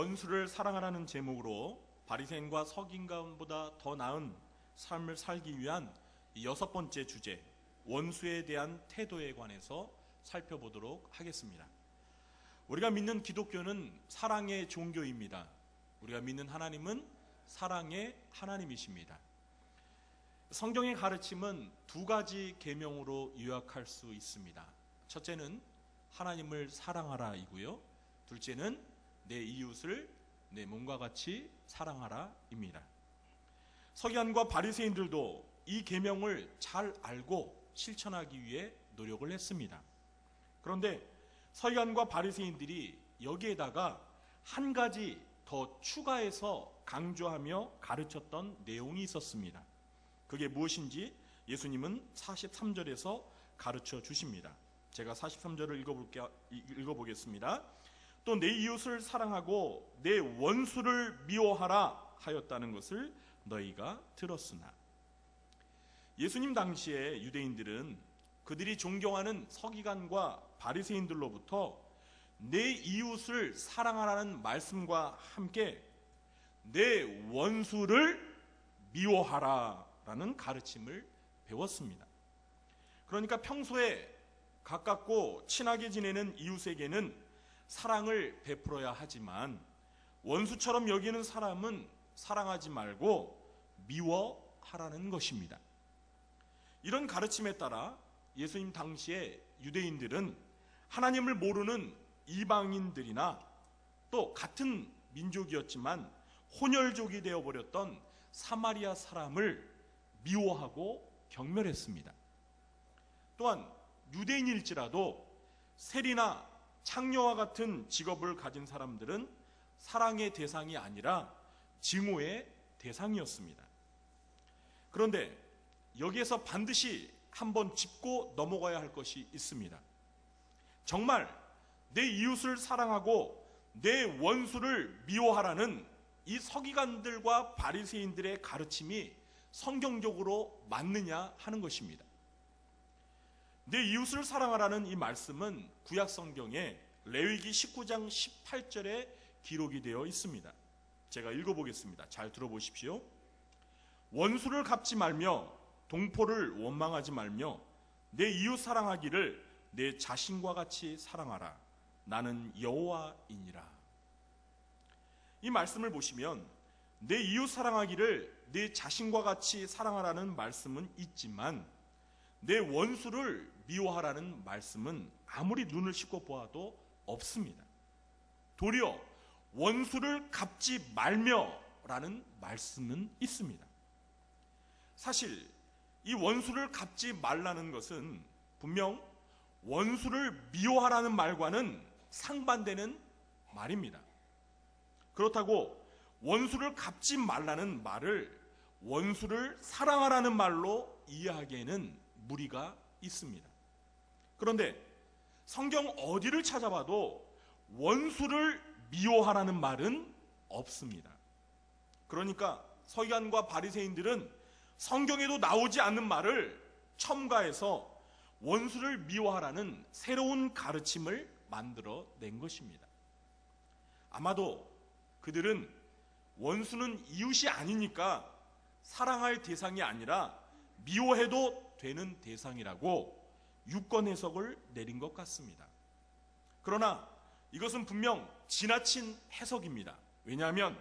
원수를 사랑하라는 제목으로 바리새인과 서기관보다 더 나은 삶을 살기 위한 이 6번째 주제, 원수에 대한 태도에 관해서 살펴보도록 하겠습니다. 우리가 믿는 기독교는 사랑의 종교입니다. 우리가 믿는 하나님은 사랑의 하나님이십니다. 성경의 가르침은 두 가지 계명으로 요약할 수 있습니다. 첫째는 하나님을 사랑하라 이고요. 둘째는 내 이웃을 내 몸과 같이 사랑하라 입니다. 서기관과 바리새인들도 이 계명을 잘 알고 실천하기 위해 노력을 했습니다. 그런데 서기관과 바리새인들이 여기에다가 한 가지 더 추가해서 강조하며 가르쳤던 내용이 있었습니다. 그게 무엇인지 예수님은 43절에서 가르쳐 주십니다. 제가 43절을 읽어보겠습니다. 또 내 이웃을 사랑하고 내 원수를 미워하라 하였다는 것을 너희가 들었으나. 예수님 당시에 유대인들은 그들이 존경하는 서기관과 바리새인들로부터 내 이웃을 사랑하라는 말씀과 함께 내 원수를 미워하라 라는 가르침을 배웠습니다. 그러니까 평소에 가깝고 친하게 지내는 이웃에게는 사랑을 베풀어야 하지만 원수처럼 여기는 사람은 사랑하지 말고 미워하라는 것입니다. 이런 가르침에 따라 예수님 당시에 유대인들은 하나님을 모르는 이방인들이나 또 같은 민족이었지만 혼혈족이 되어버렸던 사마리아 사람을 미워하고 경멸했습니다. 또한 유대인일지라도 세리나 창녀와 같은 직업을 가진 사람들은 사랑의 대상이 아니라 증오의 대상이었습니다. 그런데 여기에서 반드시 한번 짚고 넘어가야 할 것이 있습니다. 정말 내 이웃을 사랑하고 내 원수를 미워하라는 이 서기관들과 바리새인들의 가르침이 성경적으로 맞느냐 하는 것입니다. 내 이웃을 사랑하라는 이 말씀은 구약 성경에 레위기 19장 18절에 기록이 되어 있습니다. 제가 읽어보겠습니다. 잘 들어보십시오. 원수를 갚지 말며 동포를 원망하지 말며 내 이웃 사랑하기를 내 자신과 같이 사랑하라. 나는 여호와이니라. 이 말씀을 보시면 내 이웃 사랑하기를 내 자신과 같이 사랑하라는 말씀은 있지만 내 원수를 미워하라는 말씀은 아무리 눈을 씻고 보아도 없습니다. 도리어 원수를 갚지 말며 라는 말씀은 있습니다. 사실 이 원수를 갚지 말라는 것은 분명 원수를 미워하라는 말과는 상반되는 말입니다. 그렇다고 원수를 갚지 말라는 말을 원수를 사랑하라는 말로 이해하기에는 무리가 있습니다. 그런데 성경 어디를 찾아봐도 원수를 미워하라는 말은 없습니다. 그러니까 서기관과 바리새인들은 성경에도 나오지 않는 말을 첨가해서 원수를 미워하라는 새로운 가르침을 만들어 낸 것입니다. 아마도 그들은 원수는 이웃이 아니니까 사랑할 대상이 아니라 미워해도 되는 대상이라고 유권 해석을 내린 것 같습니다. 그러나 이것은 분명 지나친 해석입니다. 왜냐하면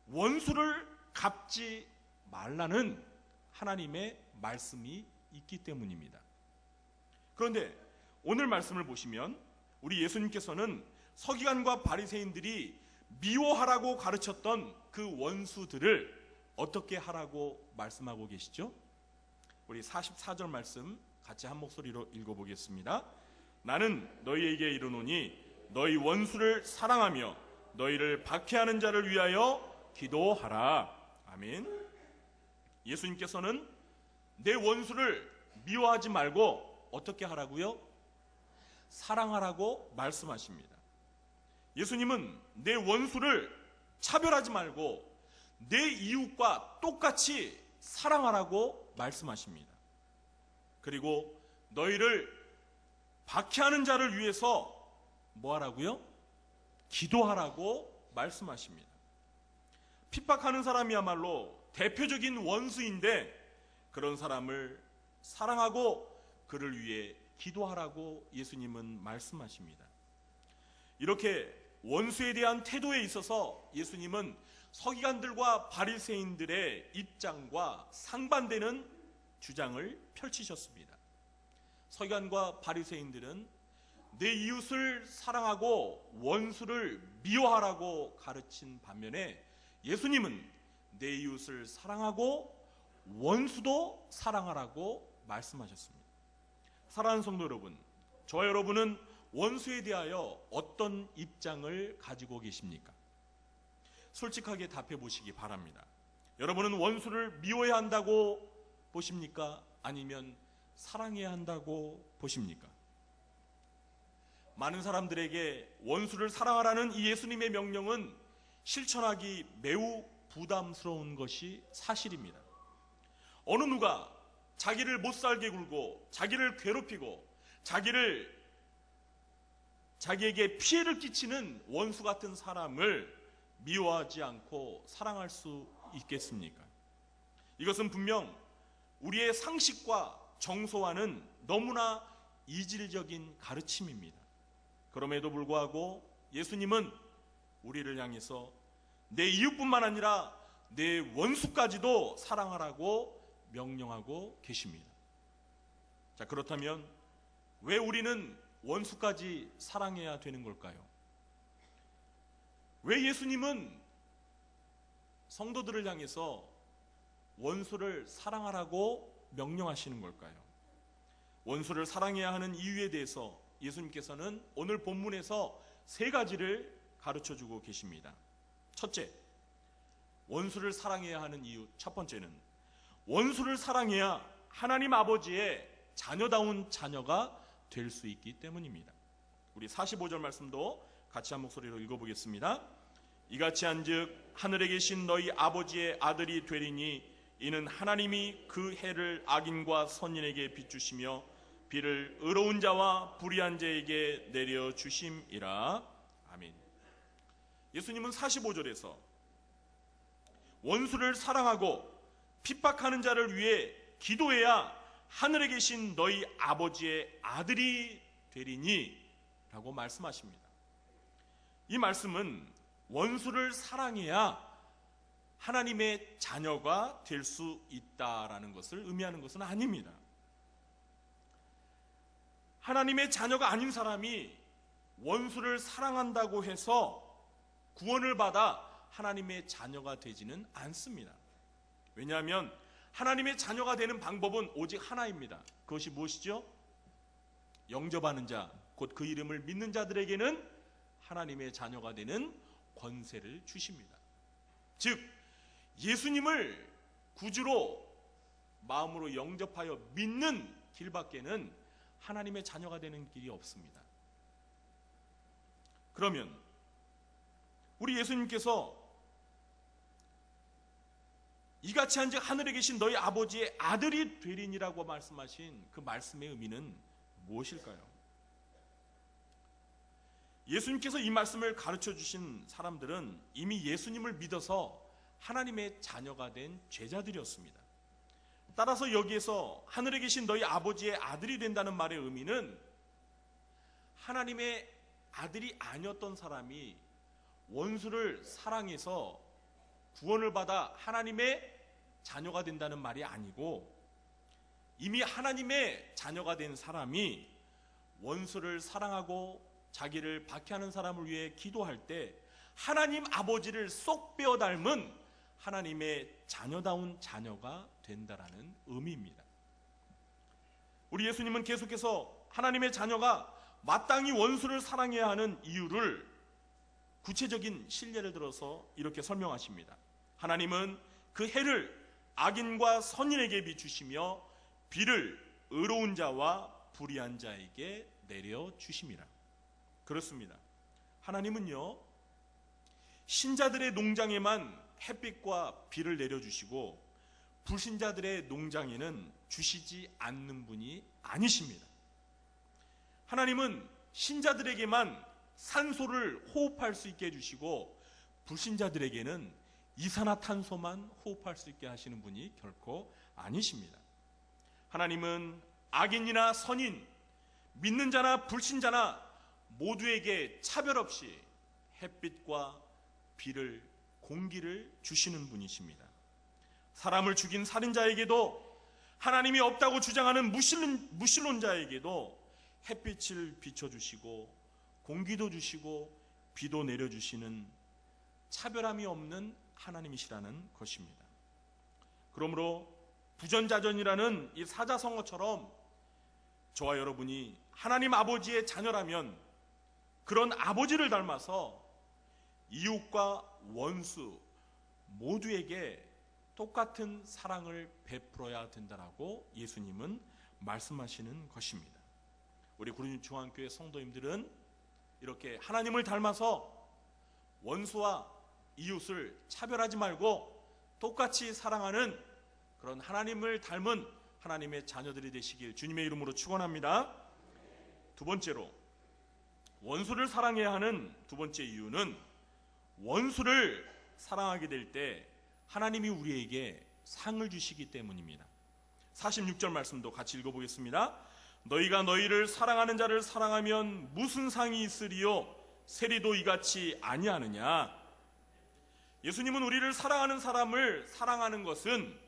원수를 갚지 말라는 하나님의 말씀이 있기 때문입니다. 그런데 오늘 말씀을 보시면 우리 예수님께서는 서기관과 바리새인들이 미워하라고 가르쳤던 그 원수들을 어떻게 하라고 말씀하고 계시죠? 우리 44절 말씀 같이 한 목소리로 읽어보겠습니다. 나는 너희에게 이르노니 너희 원수를 사랑하며 너희를 박해하는 자를 위하여 기도하라. 아멘. 예수님께서는 내 원수를 미워하지 말고 어떻게 하라고요? 사랑하라고 말씀하십니다. 예수님은 내 원수를 차별하지 말고 내 이웃과 똑같이 사랑하라고 말씀하십니다. 그리고 너희를 박해하는 자를 위해서 뭐 하라고요? 기도하라고 말씀하십니다. 핍박하는 사람이야말로 대표적인 원수인데 그런 사람을 사랑하고 그를 위해 기도하라고 예수님은 말씀하십니다. 이렇게 원수에 대한 태도에 있어서 예수님은 서기관들과 바리새인들의 입장과 상반되는 주장을 펼치셨습니다. 서기관과 바리새인들은 내 이웃을 사랑하고 원수를 미워하라고 가르친 반면에 예수님은 내 이웃을 사랑하고 원수도 사랑하라고 말씀하셨습니다. 사랑하는 성도 여러분, 저와 여러분은 원수에 대하여 어떤 입장을 가지고 계십니까? 솔직하게 답해 보시기 바랍니다. 여러분은 원수를 미워해야 한다고 보십니까? 아니면 사랑해야 한다고 보십니까? 많은 사람들에게 원수를 사랑하라는 이 예수님의 명령은 실천하기 매우 부담스러운 것이 사실입니다. 어느 누가 자기를 못살게 굴고 자기를 괴롭히고 자기에게 피해를 끼치는 원수 같은 사람을 미워하지 않고 사랑할 수 있겠습니까? 이것은 분명 우리의 상식과 정서와는 너무나 이질적인 가르침입니다. 그럼에도 불구하고 예수님은 우리를 향해서 내 이웃뿐만 아니라 내 원수까지도 사랑하라고 명령하고 계십니다. 자, 그렇다면 왜 우리는 원수까지 사랑해야 되는 걸까요? 왜 예수님은 성도들을 향해서 원수를 사랑하라고 명령하시는 걸까요? 원수를 사랑해야 하는 이유에 대해서 예수님께서는 오늘 본문에서 세 가지를 가르쳐주고 계십니다. 첫째, 원수를 사랑해야 하는 이유. 첫 번째는 원수를 사랑해야 하나님 아버지의 자녀다운 자녀가 될 수 있기 때문입니다. 우리 45절 말씀도 같이 한 목소리로 읽어보겠습니다. 이같이 한즉 하늘에 계신 너희 아버지의 아들이 되리니 이는 하나님이 그 해를 악인과 선인에게 비추시며 비를 의로운 자와 불의한 자에게 내려주심이라. 아멘. 예수님은 45절에서 원수를 사랑하고 핍박하는 자를 위해 기도해야 하늘에 계신 너희 아버지의 아들이 되리니 라고 말씀하십니다. 이 말씀은 원수를 사랑해야 하나님의 자녀가 될 수 있다라는 것을 의미하는 것은 아닙니다. 하나님의 자녀가 아닌 사람이 원수를 사랑한다고 해서 구원을 받아 하나님의 자녀가 되지는 않습니다. 왜냐하면 하나님의 자녀가 되는 방법은 오직 하나입니다. 그것이 무엇이죠? 영접하는 자, 곧 그 이름을 믿는 자들에게는 하나님의 자녀가 되는 권세를 주십니다. 즉 예수님을 구주로 마음으로 영접하여 믿는 길밖에는 하나님의 자녀가 되는 길이 없습니다. 그러면 우리 예수님께서 이같이 한즉 하늘에 계신 너희 아버지의 아들이 되리니라고 말씀하신 그 말씀의 의미는 무엇일까요? 예수님께서 이 말씀을 가르쳐 주신 사람들은 이미 예수님을 믿어서 하나님의 자녀가 된 제자들이었습니다. 따라서 여기에서 하늘에 계신 너희 아버지의 아들이 된다는 말의 의미는 하나님의 아들이 아니었던 사람이 원수를 사랑해서 구원을 받아 하나님의 자녀가 된다는 말이 아니고, 이미 하나님의 자녀가 된 사람이 원수를 사랑하고 자기를 박해하는 사람을 위해 기도할 때 하나님 아버지를 쏙 빼어 닮은 하나님의 자녀다운 자녀가 된다라는 의미입니다. 우리 예수님은 계속해서 하나님의 자녀가 마땅히 원수를 사랑해야 하는 이유를 구체적인 실례를 들어서 이렇게 설명하십니다. 하나님은 그 해를 악인과 선인에게 비추시며 비를 의로운 자와 불의한 자에게 내려주심이라. 그렇습니다. 하나님은요, 신자들의 농장에만 햇빛과 비를 내려주시고 불신자들의 농장에는 주시지 않는 분이 아니십니다. 하나님은 신자들에게만 산소를 호흡할 수 있게 해주시고 불신자들에게는 이산화탄소만 호흡할 수 있게 하시는 분이 결코 아니십니다. 하나님은 악인이나 선인, 믿는 자나 불신자나 모두에게 차별 없이 햇빛과 비를, 공기를 주시는 분이십니다. 사람을 죽인 살인자에게도, 하나님이 없다고 주장하는 무신론자에게도 햇빛을 비춰주시고 공기도 주시고 비도 내려주시는 차별함이 없는 하나님이시라는 것입니다. 그러므로 부전자전이라는 이 사자성어처럼 저와 여러분이 하나님 아버지의 자녀라면 그런 아버지를 닮아서 이웃과 원수 모두에게 똑같은 사랑을 베풀어야 된다라고 예수님은 말씀하시는 것입니다. 우리 구린 중앙교회 성도님들은 이렇게 하나님을 닮아서 원수와 이웃을 차별하지 말고 똑같이 사랑하는 그런 하나님을 닮은 하나님의 자녀들이 되시길 주님의 이름으로 축원합니다. 두 번째로, 원수를 사랑해야 하는 두 번째 이유는 원수를 사랑하게 될 때 하나님이 우리에게 상을 주시기 때문입니다. 46절 말씀도 같이 읽어보겠습니다. 너희가 너희를 사랑하는 자를 사랑하면 무슨 상이 있으리요? 세리도 이같이 아니하느냐? 예수님은 우리를 사랑하는 사람을 사랑하는 것은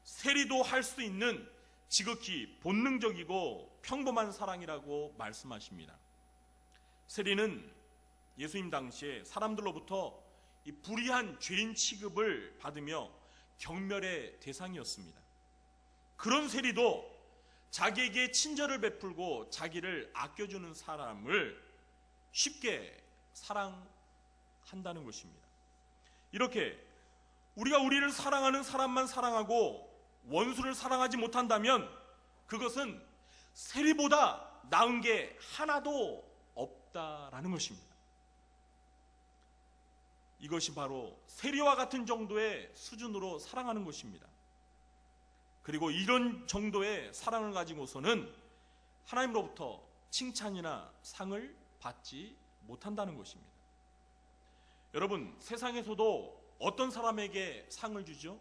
세리도 할 수 있는 지극히 본능적이고 평범한 사랑이라고 말씀하십니다. 세리는 예수님 당시에 사람들로부터 이 불의한 죄인 취급을 받으며 경멸의 대상이었습니다. 그런 세리도 자기에게 친절을 베풀고 자기를 아껴주는 사람을 쉽게 사랑한다는 것입니다. 이렇게 우리가 우리를 사랑하는 사람만 사랑하고 원수를 사랑하지 못한다면 그것은 세리보다 나은 게 하나도 없다라는 것입니다. 이것이 바로 세리와 같은 정도의 수준으로 사랑하는 것입니다. 그리고 이런 정도의 사랑을 가지고서는 하나님으로부터 칭찬이나 상을 받지 못한다는 것입니다. 여러분, 세상에서도 어떤 사람에게 상을 주죠?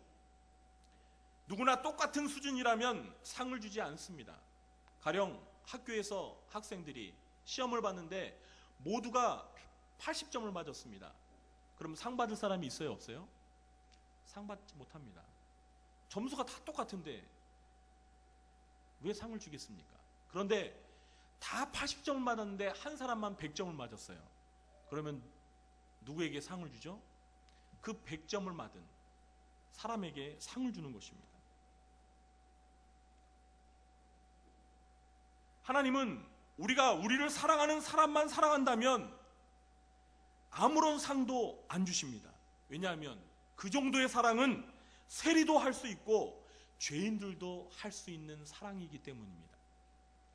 누구나 똑같은 수준이라면 상을 주지 않습니다. 가령 학교에서 학생들이 시험을 봤는데 모두가 80점을 맞았습니다. 그럼 상 받을 사람이 있어요, 없어요? 상 받지 못합니다. 점수가 다 똑같은데 왜 상을 주겠습니까? 그런데 다 80점을 맞았는데 한 사람만 100점을 맞았어요. 그러면 누구에게 상을 주죠? 그 100점을 맞은 사람에게 상을 주는 것입니다. 하나님은 우리가 우리를 사랑하는 사람만 사랑한다면 아무런 상도 안 주십니다. 왜냐하면 그 정도의 사랑은 세리도 할 수 있고 죄인들도 할 수 있는 사랑이기 때문입니다.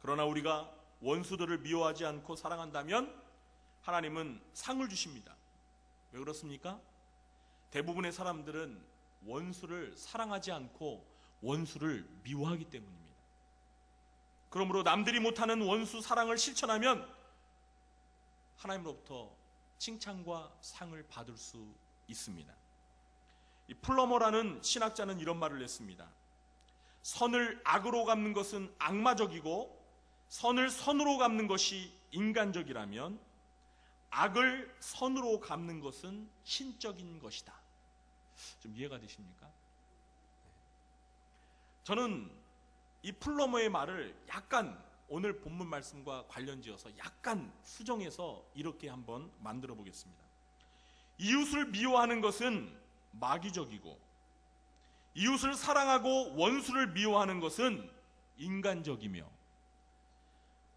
그러나 우리가 원수들을 미워하지 않고 사랑한다면 하나님은 상을 주십니다. 왜 그렇습니까? 대부분의 사람들은 원수를 사랑하지 않고 원수를 미워하기 때문입니다. 그러므로 남들이 못하는 원수 사랑을 실천하면 하나님으로부터 칭찬과 상을 받을 수 있습니다. 이 플러머라는 신학자는 이런 말을 했습니다. 선을 악으로 갚는 것은 악마적이고 선을 선으로 갚는 것이 인간적이라면 악을 선으로 갚는 것은 신적인 것이다. 좀 이해가 되십니까? 저는 이 플러머의 말을 약간 오늘 본문 말씀과 관련지어서 약간 수정해서 이렇게 한번 만들어 보겠습니다. 이웃을 미워하는 것은 마귀적이고 이웃을 사랑하고 원수를 미워하는 것은 인간적이며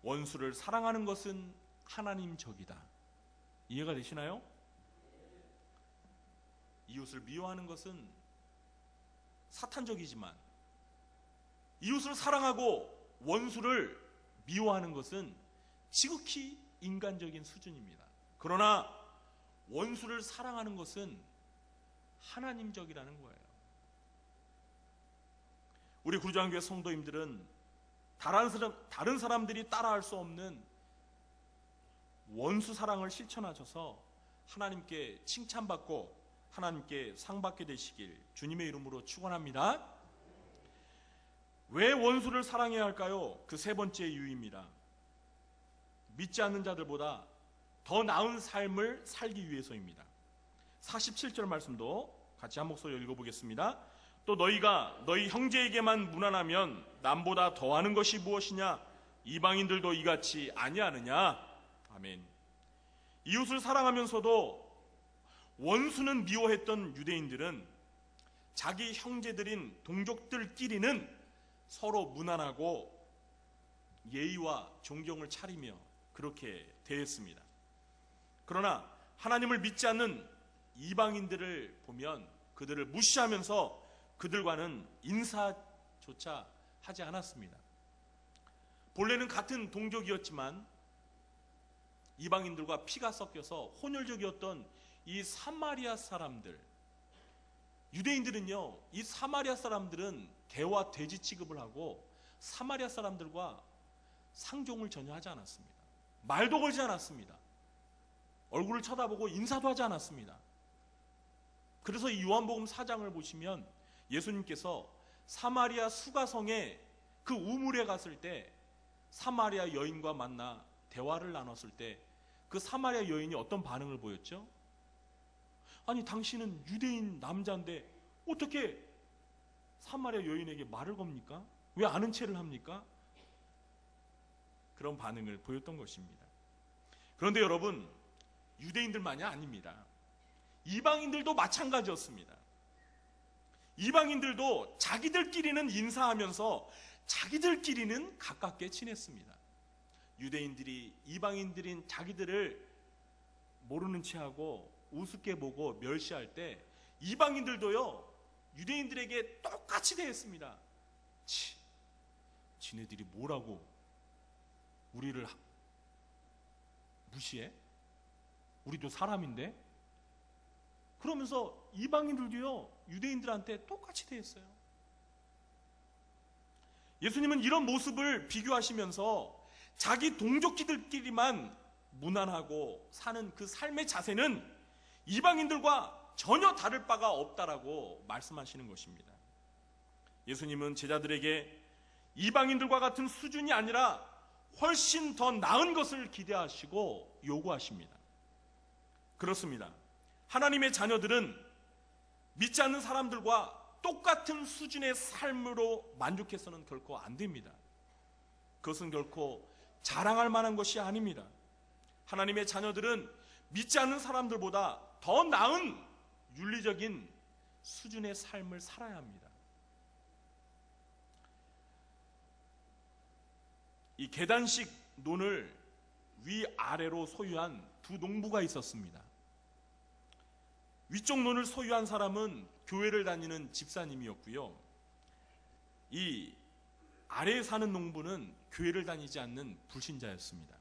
원수를 사랑하는 것은 하나님적이다. 이해가 되시나요? 이웃을 미워하는 것은 사탄적이지만 이웃을 사랑하고 원수를 미워하는 것은 지극히 인간적인 수준입니다. 그러나 원수를 사랑하는 것은 하나님적이라는 거예요. 우리 구주한교회 성도님들은 다른 사람들이 따라할 수 없는 원수 사랑을 실천하셔서 하나님께 칭찬받고 하나님께 상받게 되시길 주님의 이름으로 축원합니다. 왜 원수를 사랑해야 할까요? 그 세 번째 이유입니다. 믿지 않는 자들보다 더 나은 삶을 살기 위해서입니다. 47절 말씀도 같이 한 목소리로 읽어보겠습니다. 또 너희가 너희 형제에게만 무난하면 남보다 더하는 것이 무엇이냐? 이방인들도 이같이 아니하느냐? 아멘. 이웃을 사랑하면서도 원수는 미워했던 유대인들은 자기 형제들인 동족들끼리는 서로 무난하고 예의와 존경을 차리며 그렇게 대했습니다. 그러나 하나님을 믿지 않는 이방인들을 보면 그들을 무시하면서 그들과는 인사조차 하지 않았습니다. 본래는 같은 동족이었지만 이방인들과 피가 섞여서 혼혈족이었던 이 사마리아 사람들, 유대인들은요, 이 사마리아 사람들은 개와 돼지 취급을 하고 사마리아 사람들과 상종을 전혀 하지 않았습니다. 말도 걸지 않았습니다. 얼굴을 쳐다보고 인사도 하지 않았습니다. 그래서 이 요한복음 4장을 보시면 예수님께서 사마리아 수가성에 그 우물에 갔을 때 사마리아 여인과 만나 대화를 나눴을 때 그 사마리아 여인이 어떤 반응을 보였죠? 아니, 당신은 유대인 남자인데 어떻게 사마리아 여인에게 말을 겁니까? 왜 아는 체를 합니까? 그런 반응을 보였던 것입니다. 그런데 여러분, 유대인들만이 아닙니다. 이방인들도 마찬가지였습니다. 이방인들도 자기들끼리는 인사하면서 자기들끼리는 가깝게 지냈습니다. 유대인들이 이방인들인 자기들을 모르는 체하고 우습게 보고 멸시할 때 이방인들도요, 유대인들에게 똑같이 대했습니다. 지네들이 뭐라고 우리를 무시해? 우리도 사람인데? 그러면서 이방인들도요, 유대인들한테 똑같이 대했어요. 예수님은 이런 모습을 비교하시면서 자기 동족끼리만 무난하고 사는 그 삶의 자세는 이방인들과 전혀 다를 바가 없다라고 말씀하시는 것입니다. 예수님은 제자들에게 이방인들과 같은 수준이 아니라 훨씬 더 나은 것을 기대하시고 요구하십니다. 그렇습니다. 하나님의 자녀들은 믿지 않는 사람들과 똑같은 수준의 삶으로 만족해서는 결코 안 됩니다. 그것은 결코 자랑할 만한 것이 아닙니다. 하나님의 자녀들은 믿지 않는 사람들보다 더 나은 윤리적인 수준의 삶을 살아야 합니다. 이 계단식 논을 위아래로 소유한 두 농부가 있었습니다. 위쪽 논을 소유한 사람은 교회를 다니는 집사님이었고요. 이 아래에 사는 농부는 교회를 다니지 않는 불신자였습니다.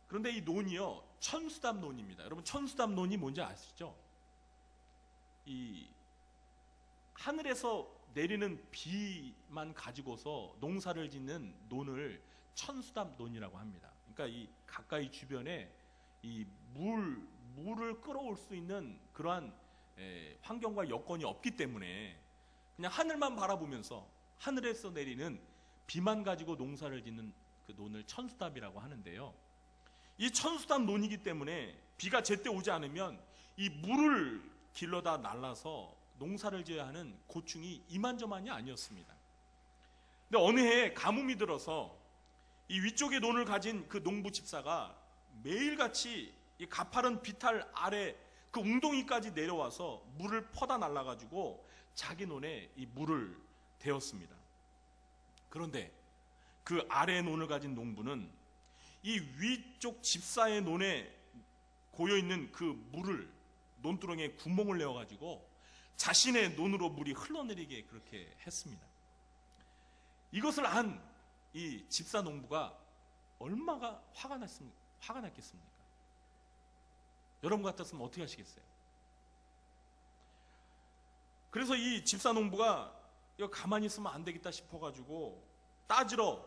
그런데 이 논이요, 천수답 논입니다. 여러분, 천수답 논이 뭔지 아시죠? 이 하늘에서 내리는 비만 가지고서 농사를 짓는 논을 천수답 논이라고 합니다. 그러니까 이 가까이 주변에 이 물을 끌어올 수 있는 그러한 환경과 여건이 없기 때문에 그냥 하늘만 바라보면서 하늘에서 내리는 비만 가지고 농사를 짓는 그 논을 천수답이라고 하는데요. 이 천수답 논이기 때문에 비가 제때 오지 않으면 이 물을 길러다 날라서 농사를 지어야 하는 고충이 이만저만이 아니었습니다. 근데 어느 해에 가뭄이 들어서 이 위쪽에 논을 가진 그 농부 집사가 매일같이 이 가파른 비탈 아래 그 웅덩이까지 내려와서 물을 퍼다 날라가지고 자기 논에 이 물을 대었습니다. 그런데 그 아래의 논을 가진 농부는 이 위쪽 집사의 논에 고여있는 그 물을 논두렁에 구멍을 내어가지고 자신의 논으로 물이 흘러내리게 그렇게 했습니다. 이것을 안 이 집사 농부가 얼마나 화가 났겠습니까? 여러분 같았으면 어떻게 하시겠어요? 그래서 이 집사 농부가 이거 가만히 있으면 안 되겠다 싶어가지고 따지러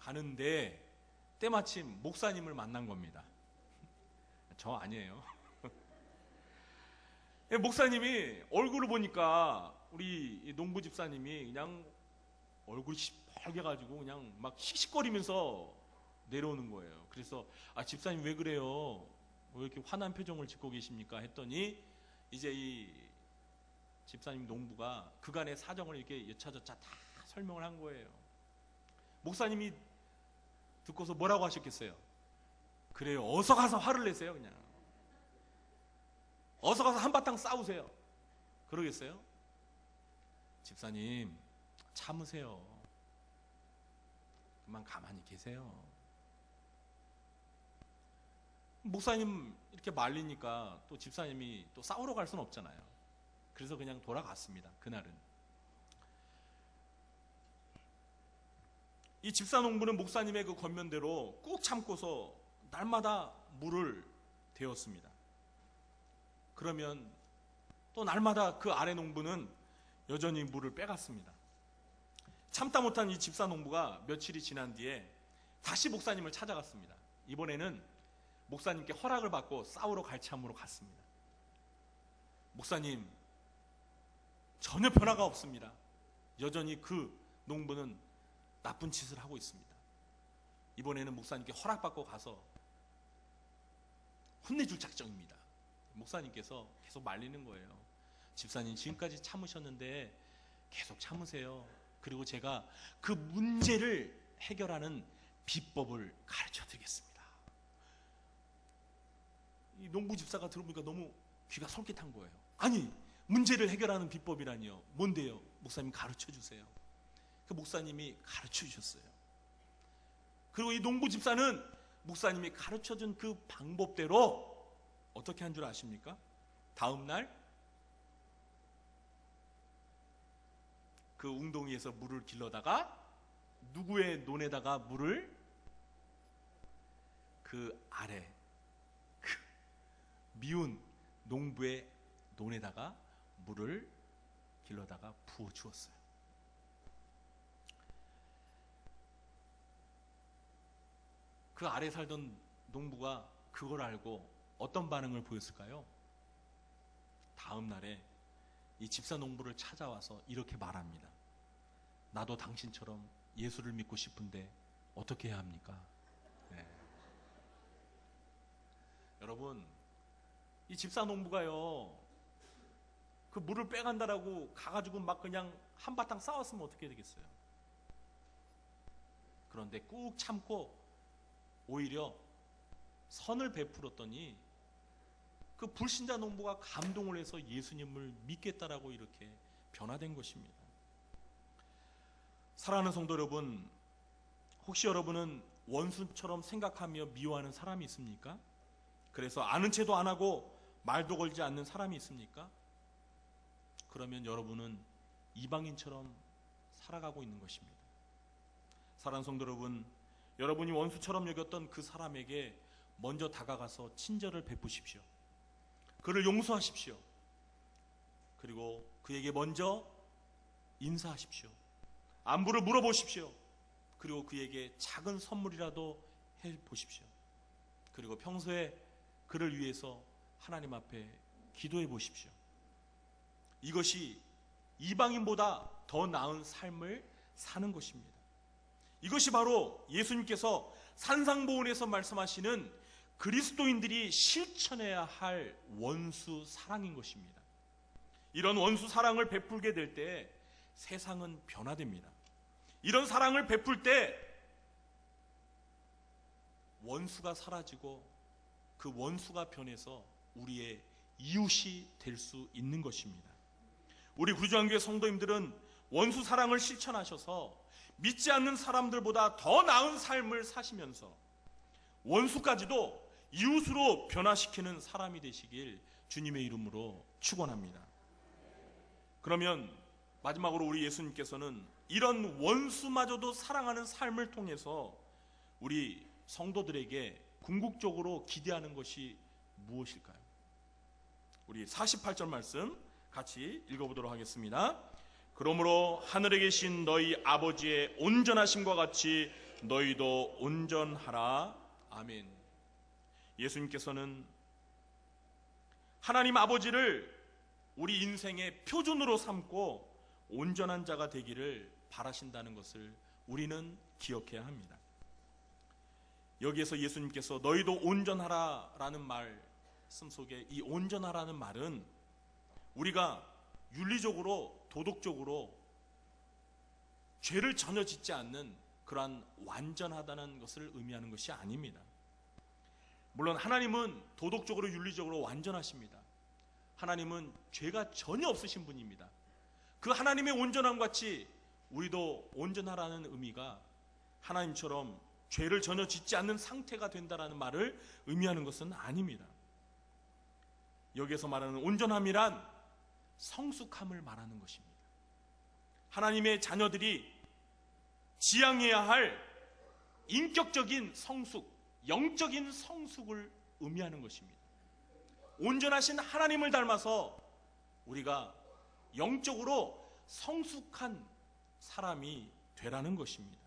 가는데 때마침 목사님을 만난 겁니다. 저 아니에요. 목사님이 얼굴을 보니까 우리 농부 집사님이 그냥 얼굴이 시뻘개가지고 그냥 막 씩씩거리면서 내려오는 거예요. 그래서 집사님 왜 그래요? 왜 이렇게 화난 표정을 짓고 계십니까? 했더니 이제 이 집사님 농부가 그간의 사정을 이렇게 여차저차 다 설명을 한 거예요. 목사님이 듣고서 뭐라고 하셨겠어요? 그래요, 어서 가서 화를 내세요. 그냥 어서 가서 한바탕 싸우세요. 그러겠어요? 집사님 참으세요. 그만 가만히 계세요. 목사님 이렇게 말리니까 또 집사님이 또 싸우러 갈 수는 없잖아요. 그래서 그냥 돌아갔습니다. 그날은. 이 집사농부는 목사님의 그 권면대로 꾹 참고서 날마다 물을 데웠습니다. 그러면 또 날마다 그 아래 농부는 여전히 물을 빼갔습니다. 참다 못한 이 집사농부가 며칠이 지난 뒤에 다시 목사님을 찾아갔습니다. 이번에는 목사님께 허락을 받고 싸우러 갈참으로 갔습니다. 목사님, 전혀 변화가 없습니다. 여전히 그 농부는 나쁜 짓을 하고 있습니다. 이번에는 목사님께 허락받고 가서 혼내줄 작정입니다. 목사님께서 계속 말리는 거예요. 집사님 지금까지 참으셨는데 계속 참으세요. 그리고 제가 그 문제를 해결하는 비법을 가르쳐 드리겠습니다. 이 농부 집사가 들어보니까 너무 귀가 솔깃한 거예요. 아니, 문제를 해결하는 비법이라니요. 뭔데요? 목사님 가르쳐 주세요. 그 목사님이 가르쳐 주셨어요. 그리고 이 농부 집사는 목사님이 가르쳐 준 그 방법대로 어떻게 한 줄 아십니까? 다음 날 그 웅덩이에서 물을 길러다가 누구의 논에다가 물을 그 아래 그 미운 농부의 논에다가 물을 길러다가 부어 주었어요. 그 아래 살던 농부가 그걸 알고 어떤 반응을 보였을까요? 다음 날에 이 집사 농부를 찾아와서 이렇게 말합니다. 나도 당신처럼 예수를 믿고 싶은데 어떻게 해야 합니까? 네. 여러분, 이 집사 농부가요, 그 물을 빼간다라고 가가지고 막 그냥 한바탕 싸웠으면 어떻게 되겠어요? 그런데 꾹 참고 오히려 선을 베풀었더니 그 불신자 농부가 감동을 해서 예수님을 믿겠다라고 이렇게 변화된 것입니다. 사랑하는 성도 여러분, 혹시 여러분은 원수처럼 생각하며 미워하는 사람이 있습니까? 그래서 아는 체도 안 하고 말도 걸지 않는 사람이 있습니까? 그러면 여러분은 이방인처럼 살아가고 있는 것입니다. 사랑하는 성도 여러분, 여러분이 원수처럼 여겼던 그 사람에게 먼저 다가가서 친절을 베푸십시오. 그를 용서하십시오. 그리고 그에게 먼저 인사하십시오. 안부를 물어보십시오. 그리고 그에게 작은 선물이라도 해보십시오. 그리고 평소에 그를 위해서 하나님 앞에 기도해 보십시오. 이것이 이방인보다 더 나은 삶을 사는 것입니다. 이것이 바로 예수님께서 산상보훈에서 말씀하시는 그리스도인들이 실천해야 할 원수 사랑인 것입니다. 이런 원수 사랑을 베풀게 될 때 세상은 변화됩니다. 이런 사랑을 베풀 때 원수가 사라지고 그 원수가 변해서 우리의 이웃이 될 수 있는 것입니다. 우리 구주한교회 성도님들은 원수 사랑을 실천하셔서 믿지 않는 사람들보다 더 나은 삶을 사시면서 원수까지도 이웃으로 변화시키는 사람이 되시길 주님의 이름으로 축원합니다. 그러면 마지막으로 우리 예수님께서는 이런 원수마저도 사랑하는 삶을 통해서 우리 성도들에게 궁극적으로 기대하는 것이 무엇일까요? 우리 48절 말씀 같이 읽어보도록 하겠습니다. 그러므로 하늘에 계신 너희 아버지의 온전하심과 같이 너희도 온전하라. 아멘. 예수님께서는 하나님 아버지를 우리 인생의 표준으로 삼고 온전한 자가 되기를 바라신다는 것을 우리는 기억해야 합니다. 여기에서 예수님께서 너희도 온전하라라는 말씀 속에 이 온전하라는 말은 우리가 윤리적으로 도덕적으로 죄를 전혀 짓지 않는 그러한 완전하다는 것을 의미하는 것이 아닙니다. 물론 하나님은 도덕적으로 윤리적으로 완전하십니다. 하나님은 죄가 전혀 없으신 분입니다. 그 하나님의 온전함 같이 우리도 온전하라는 의미가 하나님처럼 죄를 전혀 짓지 않는 상태가 된다라는 말을 의미하는 것은 아닙니다. 여기에서 말하는 온전함이란 성숙함을 말하는 것입니다. 하나님의 자녀들이 지향해야 할 인격적인 성숙, 영적인 성숙을 의미하는 것입니다. 온전하신 하나님을 닮아서 우리가 영적으로 성숙한 사람이 되라는 것입니다.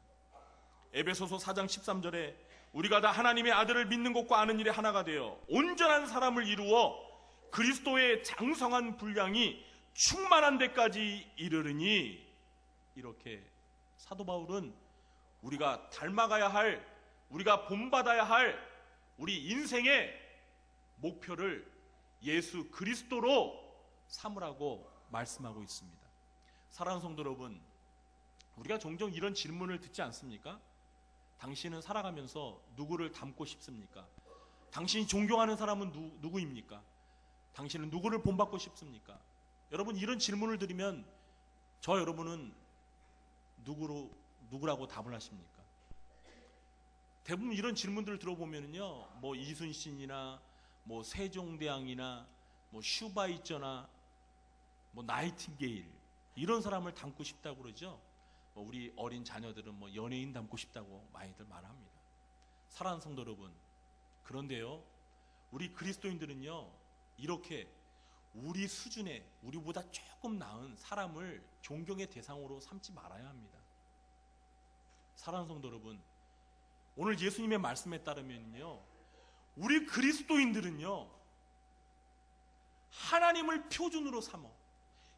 에베소서 4장 13절에 우리가 다 하나님의 아들을 믿는 것과 아는 일에 하나가 되어 온전한 사람을 이루어 그리스도의 장성한 분량이 충만한 데까지 이르르니, 이렇게 사도 바울은 우리가 닮아가야 할, 우리가 본받아야 할 우리 인생의 목표를 예수 그리스도로 삼으라고 말씀하고 있습니다. 사랑하는 성도 여러분, 우리가 종종 이런 질문을 듣지 않습니까? 당신은 살아가면서 누구를 닮고 싶습니까? 당신이 존경하는 사람은 누구입니까? 당신은 누구를 본받고 싶습니까? 여러분, 이런 질문을 드리면 저 여러분은 누구라고 답을 하십니까? 대부분 이런 질문들을 들어보면요, 뭐 이순신이나 뭐 세종대왕이나 뭐 슈바이처나 뭐 나이팅게일, 이런 사람을 닮고 싶다고 그러죠. 우리 어린 자녀들은 뭐 연예인 닮고 싶다고 많이들 말합니다. 사랑하는 성도 여러분, 그런데요, 우리 그리스도인들은요, 이렇게 우리 수준의, 우리보다 조금 나은 사람을 존경의 대상으로 삼지 말아야 합니다. 사랑하는 성도 여러분, 오늘 예수님의 말씀에 따르면요, 우리 그리스도인들은요, 하나님을 표준으로 삼어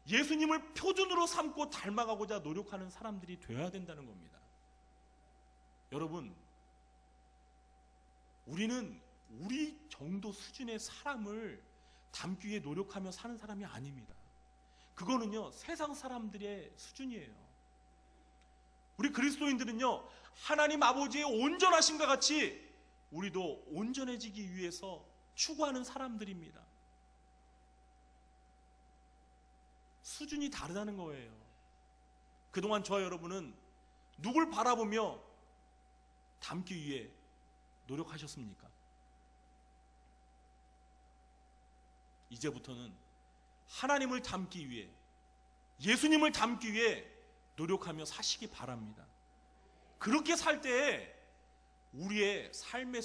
예수님을 표준으로 삼고 닮아가고자 노력하는 사람들이 되어야 된다는 겁니다. 여러분, 우리는 우리 정도 수준의 사람을 닮기 위해 노력하며 사는 사람이 아닙니다. 그거는요, 세상 사람들의 수준이에요. 우리 그리스도인들은요, 하나님 아버지의 온전하심과 같이 우리도 온전해지기 위해서 추구하는 사람들입니다. 수준이 다르다는 거예요. 그동안 저와 여러분은 누굴 바라보며 닮기 위해 노력하셨습니까? 이제부터는 하나님을 닮기 위해, 예수님을 닮기 위해 노력하며 사시기 바랍니다. 그렇게 살 때에 우리의 삶의